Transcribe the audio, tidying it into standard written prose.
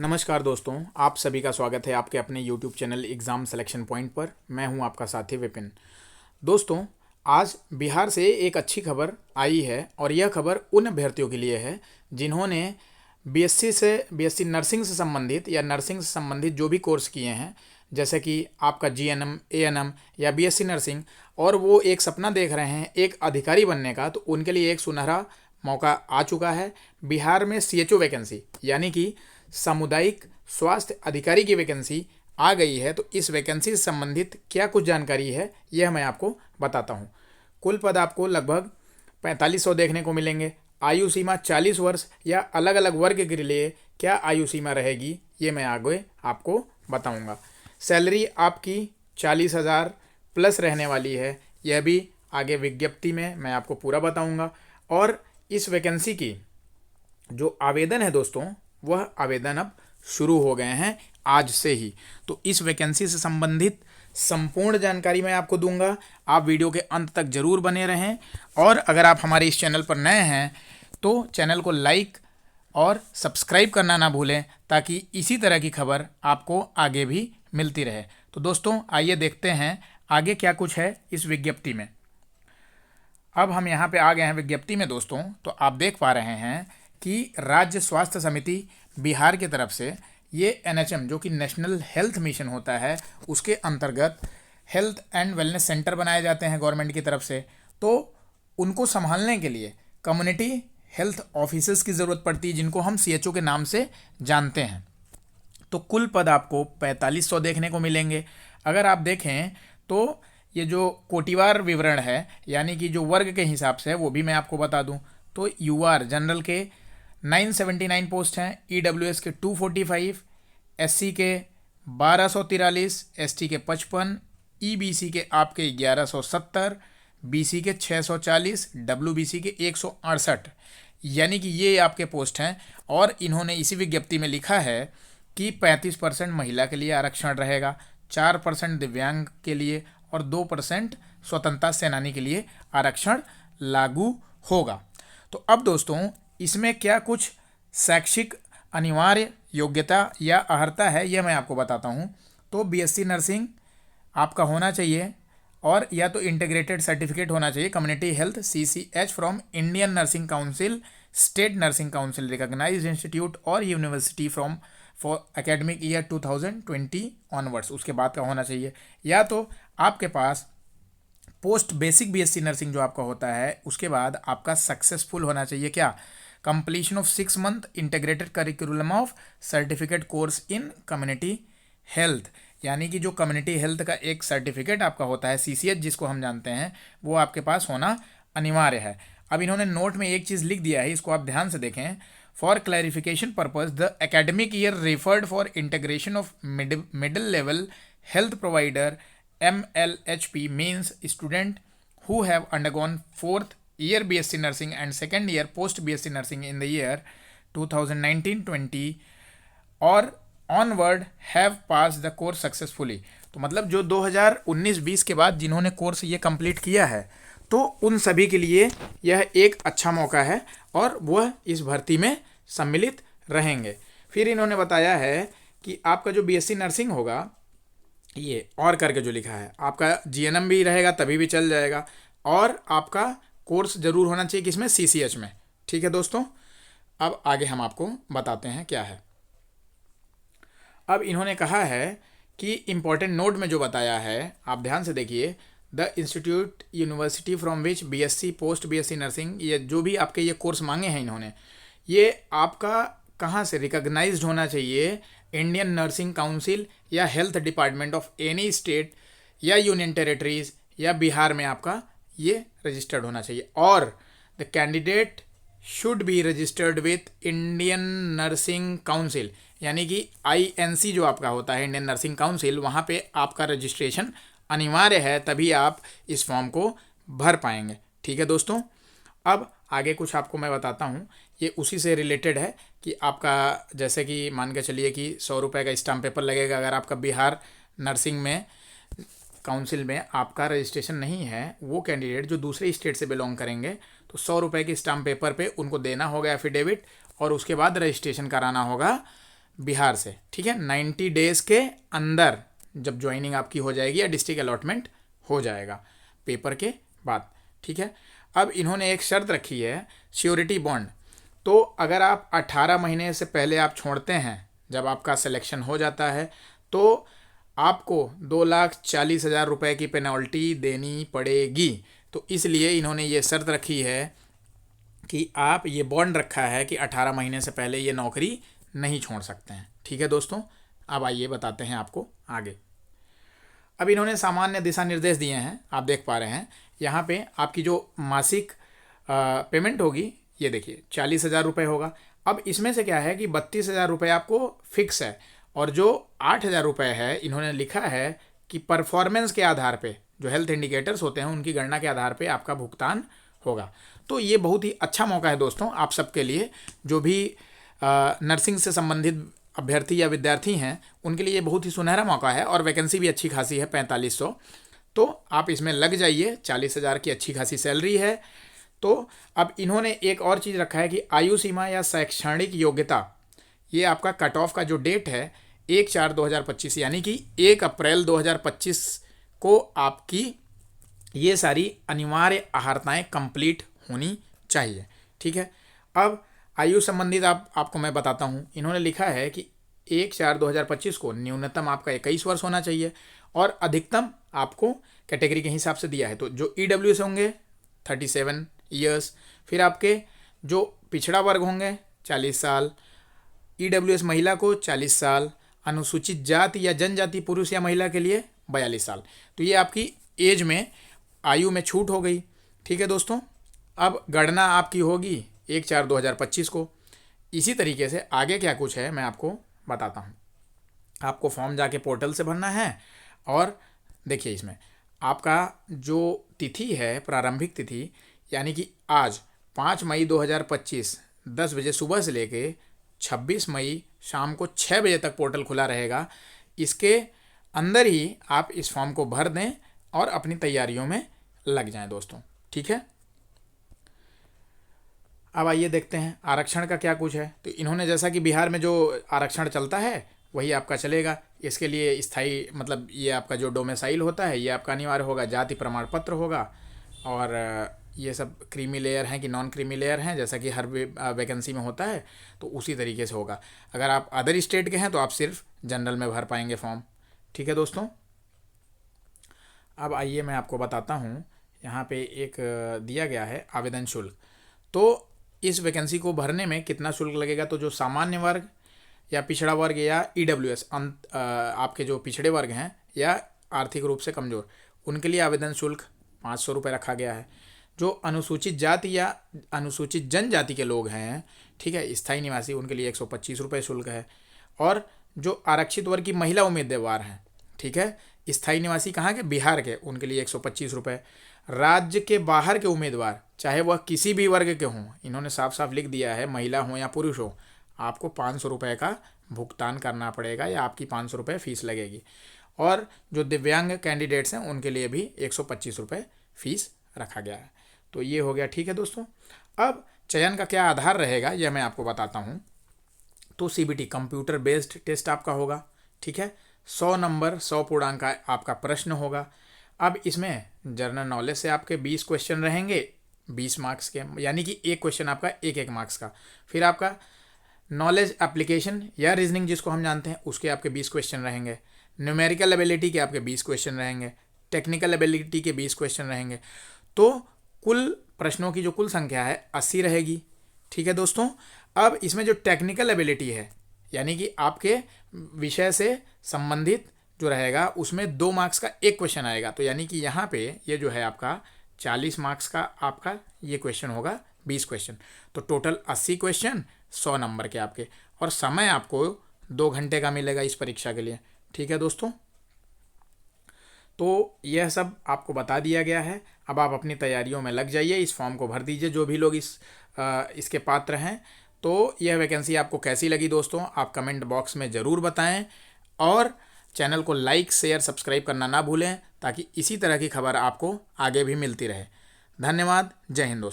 नमस्कार दोस्तों, आप सभी का स्वागत है आपके अपने YouTube channel exam selection point पर। मैं हूं आपका साथी विपिन। दोस्तों, आज बिहार से एक अच्छी खबर आई है और यह खबर उन अभ्यर्थियों के लिए है जिन्होंने बीएससी नर्सिंग से संबंधित या नर्सिंग से संबंधित जो भी कोर्स किए हैं, जैसे कि आपका जीएनएम, एएनएम या बीएससी नर्सिंग, और वो एक सपना देख रहे हैं एक अधिकारी बनने का। तो उनके लिए एक सुनहरा मौका आ चुका है। बिहार में सीएचओ वैकेंसी यानी कि सामुदायिक स्वास्थ्य अधिकारी की वैकेंसी आ गई है। तो इस वैकेंसी से संबंधित क्या कुछ जानकारी है यह मैं आपको बताता हूँ। कुल पद आपको लगभग 4500 देखने को मिलेंगे। आयु सीमा 40 वर्ष या अलग अलग वर्ग के लिए क्या आयु सीमा रहेगी ये मैं आगे आपको बताऊंगा। सैलरी आपकी 40,000 प्लस रहने वाली है, यह भी आगे विज्ञप्ति में मैं आपको पूरा बताऊंगा। और इस वैकेंसी की जो आवेदन है दोस्तों, वह आवेदन अब शुरू हो गए हैं आज से ही। तो इस वैकेंसी से संबंधित संपूर्ण जानकारी मैं आपको दूंगा। आप वीडियो के अंत तक जरूर बने रहें। और अगर आप हमारे इस चैनल पर नए हैं तो चैनल को लाइक और सब्सक्राइब करना ना भूलें, ताकि इसी तरह की खबर आपको आगे भी मिलती रहे। तो दोस्तों, आइए देखते हैं आगे क्या कुछ है इस विज्ञप्ति में। अब हम यहाँ पे आ गए हैं विज्ञप्ति में दोस्तों। तो आप देख पा रहे हैं कि राज्य स्वास्थ्य समिति बिहार की तरफ से ये एनएचएम, जो कि नेशनल हेल्थ मिशन होता है, उसके अंतर्गत हेल्थ एंड वेलनेस सेंटर बनाए जाते हैं गवर्नमेंट की तरफ से। तो उनको संभालने के लिए कम्युनिटी हेल्थ ऑफिसर्स की ज़रूरत पड़ती है, जिनको हम सीएचओ के नाम से जानते हैं। तो कुल पद आपको 4500 देखने को मिलेंगे। अगर आप देखें तो ये जो कोटिवार विवरण है, यानी कि जो वर्ग के हिसाब से है, वो भी मैं आपको बता दूं। तो यूआर जनरल के 979 पोस्ट हैं, ईडब्ल्यूएस के 245, एससी के 1243, एसटी के 55, ईबीसी के आपके 1170, बीसी के 640, डब्ल्यूबीसी के 168, यानी कि ये आपके पोस्ट हैं। और इन्होंने इसी विज्ञप्ति में लिखा है कि 35% महिला के लिए आरक्षण रहेगा, 4% दिव्यांग के लिए और 2% स्वतंत्रता सेनानी के लिए आरक्षण लागू होगा। तो अब दोस्तों, इसमें क्या कुछ शैक्षिक अनिवार्य योग्यता या अर्हता है यह मैं आपको बताता हूँ। तो बीएससी नर्सिंग आपका होना चाहिए, और या तो इंटीग्रेटेड सर्टिफिकेट होना चाहिए community health CCH from Indian nursing council, state nursing council recognised institute और university from for academic year 2020 onwards, उसके बाद का होना चाहिए। या तो आपके पास पोस्ट बेसिक बीएससी नर्सिंग जो आपका होता है, उसके बाद आपका सक्सेसफुल होना चाहिए क्या, completion of 6 month integrated curriculum of certificate course in community health, यानी कि जो कम्युनिटी हेल्थ का एक सर्टिफिकेट आपका होता है सीसीएच जिसको हम जानते हैं, वो आपके पास होना अनिवार्य है। अब इन्होंने नोट में एक चीज़ लिख दिया है, इसको आप ध्यान से देखें। For clarification purpose the academic year referred for integration of middle level health provider MLHP means student who have undergone 4th year BSc nursing and 2nd year post BSc nursing in the year 2019-20 or onward have passed the course successfully। तो मतलब जो 2019-20 के बाद जिन्होंने course ये complete किया है, तो उन सभी के लिए यह एक अच्छा मौका है और वह इस भर्ती में सम्मिलित रहेंगे। फिर इन्होंने बताया है कि आपका जो बीएससी नर्सिंग होगा, ये और करके जो लिखा है, आपका जीएनएम भी रहेगा तभी भी चल जाएगा, और आपका कोर्स जरूर होना चाहिए किसमें, सीसीएच में। ठीक है दोस्तों, अब आगे हम आपको बताते हैं क्या है। अब इन्होंने कहा है कि इम्पोर्टेंट नोट में जो बताया है, आप ध्यान से देखिए। The institute university from which BSc post BSc nursing, ये जो भी आपके ये कोर्स मांगे हैं इन्होंने, ये आपका कहाँ से रिकॉग्नाइज्ड होना चाहिए, इंडियन नर्सिंग काउंसिल या health department of any state या यूनियन टेरिटरीज या बिहार में आपका ये रजिस्टर्ड होना चाहिए। और the candidate should be registered with Indian nursing council, यानी कि आईएनसी जो आपका होता है इंडियन नर्सिंग काउंसिल, वहाँ पे आपका रजिस्ट्रेशन अनिवार्य है, तभी आप इस फॉर्म को भर पाएंगे। ठीक है दोस्तों, अब आगे कुछ आपको मैं बताता हूँ, ये उसी से रिलेटेड है कि आपका जैसे कि मान के चलिए कि 100 रुपये का स्टाम्प पेपर लगेगा। अगर आपका बिहार नर्सिंग में काउंसिल में आपका रजिस्ट्रेशन नहीं है, वो कैंडिडेट जो दूसरे स्टेट से बिलोंग करेंगे, तो 100 रुपये के स्टाम्प पेपर पे उनको देना होगा एफिडेविट, और उसके बाद रजिस्ट्रेशन कराना होगा बिहार से, ठीक है। 90 डेज़ के अंदर जब ज्वाइनिंग आपकी हो जाएगी या डिस्ट्रिक्ट अलॉटमेंट हो जाएगा पेपर के बाद, ठीक है। अब इन्होंने एक शर्त रखी है, श्योरिटी बॉन्ड। तो अगर आप 18 महीने से पहले आप छोड़ते हैं, जब आपका सिलेक्शन हो जाता है, तो आपको 2,40,000 रुपये की पेनल्टी देनी पड़ेगी। तो इसलिए इन्होंने ये शर्त रखी है कि आप ये बॉन्ड रखा है कि 18 महीने से पहले ये नौकरी नहीं छोड़ सकते हैं, ठीक है दोस्तों। अब आइए बताते हैं आपको आगे। अब इन्होंने सामान्य दिशा निर्देश दिए हैं, आप देख पा रहे हैं यहाँ पे आपकी जो मासिक पेमेंट होगी, ये देखिए 40,000 रुपये होगा। अब इसमें से क्या है कि 32,000 रुपये आपको फिक्स है, और जो 8,000 रुपये है इन्होंने लिखा है कि परफॉर्मेंस के आधार पे, जो हेल्थ इंडिकेटर्स होते हैं उनकी गणना के आधार पे आपका भुगतान होगा। तो ये बहुत ही अच्छा मौका है दोस्तों आप सबके लिए, जो भी नर्सिंग से संबंधित अभ्यर्थी या विद्यार्थी हैं उनके लिए ये बहुत ही सुनहरा मौका है, और वैकेंसी भी अच्छी खासी है 4500। तो आप इसमें लग जाइए, 40,000 की अच्छी खासी सैलरी है। तो अब इन्होंने एक और चीज़ रखा है कि आयु सीमा या शैक्षणिक योग्यता, ये आपका कट ऑफ का जो डेट है 1/4/2025, यानी कि 1 अप्रैल 2025 को आपकी ये सारी अनिवार्य अहर्ताएँ कंप्लीट होनी चाहिए, ठीक है। अब आयु संबंधित आपको मैं बताता हूँ, इन्होंने लिखा है कि 1/4/2025 को न्यूनतम आपका 21 वर्ष होना चाहिए, और अधिकतम आपको कैटेगरी के हिसाब से दिया है। तो जो EWS होंगे 37 ईयर्स, फिर आपके जो पिछड़ा वर्ग होंगे 40 साल, EWS महिला को 40 साल, अनुसूचित जाति या जनजाति पुरुष या महिला के लिए 42 साल। तो ये आपकी एज में, आयु में छूट हो गई, ठीक है दोस्तों। अब गणना आपकी होगी 1/4/2025 को। इसी तरीके से आगे क्या कुछ है मैं आपको बताता हूँ। आपको फॉर्म जाके पोर्टल से भरना है, और देखिए इसमें आपका जो तिथि है, प्रारंभिक तिथि, यानी कि आज 5 मई 2025 10 बजे सुबह से लेके 26 मई शाम को 6 बजे तक पोर्टल खुला रहेगा। इसके अंदर ही आप इस फॉर्म को भर दें और अपनी तैयारियों में लग जाएं दोस्तों, ठीक है। अब आइए देखते हैं आरक्षण का क्या कुछ है। तो इन्होंने जैसा कि बिहार में जो आरक्षण चलता है वही आपका चलेगा। इसके लिए स्थायी, मतलब ये आपका जो डोमिसाइल होता है ये आपका अनिवार्य होगा, जाति प्रमाण पत्र होगा, और ये सब क्रीमी लेयर हैं कि नॉन क्रीमी लेयर हैं, जैसा कि हर वैकेंसी में होता है, तो उसी तरीके से होगा। अगर आप अदर स्टेट के हैं तो आप सिर्फ जनरल में भर पाएंगे फॉर्म, ठीक है दोस्तों। अब आइए मैं आपको बताता हूँ, यहाँ पे एक दिया गया है आवेदन शुल्क। तो इस वैकेंसी को भरने में कितना शुल्क लगेगा। तो जो सामान्य वर्ग या पिछड़ा वर्ग या EWS आपके जो पिछड़े वर्ग हैं या आर्थिक रूप से कमज़ोर, उनके लिए आवेदन शुल्क 500 रुपये रखा गया है। जो अनुसूचित जाति या अनुसूचित जनजाति के लोग हैं, ठीक है, स्थायी निवासी, उनके लिए 125 रुपये शुल्क है। और जो आरक्षित वर्ग की महिला उम्मीदवार हैं, ठीक है, स्थायी निवासी कहाँ के, बिहार के, उनके लिए 125 रुपये। राज्य के बाहर के उम्मीदवार, चाहे वह किसी भी वर्ग के हों, इन्होंने साफ साफ लिख दिया है, महिला हो या पुरुष हो, आपको 500 रुपये का भुगतान करना पड़ेगा, या आपकी 500 रुपये फीस लगेगी। और जो दिव्यांग कैंडिडेट्स हैं उनके लिए भी 125 रुपये फीस रखा गया है। तो ये हो गया, ठीक है दोस्तों। अब चयन का क्या आधार रहेगा यह मैं आपको बताता हूँ। तो CBT कंप्यूटर बेस्ड टेस्ट आपका होगा, ठीक है। 100 नंबर 100 पूर्णांक का आपका प्रश्न होगा। अब इसमें जनरल नॉलेज से आपके 20 क्वेश्चन रहेंगे 20 मार्क्स के, यानी कि एक क्वेश्चन आपका 1 मार्क्स का। फिर आपका नॉलेज एप्लीकेशन या रीजनिंग जिसको हम जानते हैं उसके आपके 20 क्वेश्चन रहेंगे। न्यूमेरिकल एबिलिटी के आपके 20 क्वेश्चन रहेंगे। टेक्निकल एबिलिटी के 20 क्वेश्चन रहेंगे। तो कुल प्रश्नों की जो कुल संख्या है 80 रहेगी, ठीक है दोस्तों। अब इसमें जो टेक्निकल एबिलिटी है, यानी कि आपके विषय से संबंधित जो रहेगा उसमें 2 मार्क्स का एक क्वेश्चन आएगा। तो यानी कि यहाँ पे ये जो है आपका 40 मार्क्स का आपका ये क्वेश्चन होगा, 20 क्वेश्चन। तो टोटल 80 क्वेश्चन 100 नंबर के आपके, और समय आपको 2 घंटे का मिलेगा इस परीक्षा के लिए, ठीक है दोस्तों। तो यह सब आपको बता दिया गया है। अब आप अपनी तैयारियों में लग जाइए, इस फॉर्म को भर दीजिए जो भी लोग इसके पात्र हैं। तो यह वैकेंसी आपको कैसी लगी दोस्तों, आप कमेंट बॉक्स में ज़रूर बताएं, और चैनल को लाइक शेयर सब्सक्राइब करना ना भूलें, ताकि इसी तरह की खबर आपको आगे भी मिलती रहे। धन्यवाद। जय हिंद दोस्तों।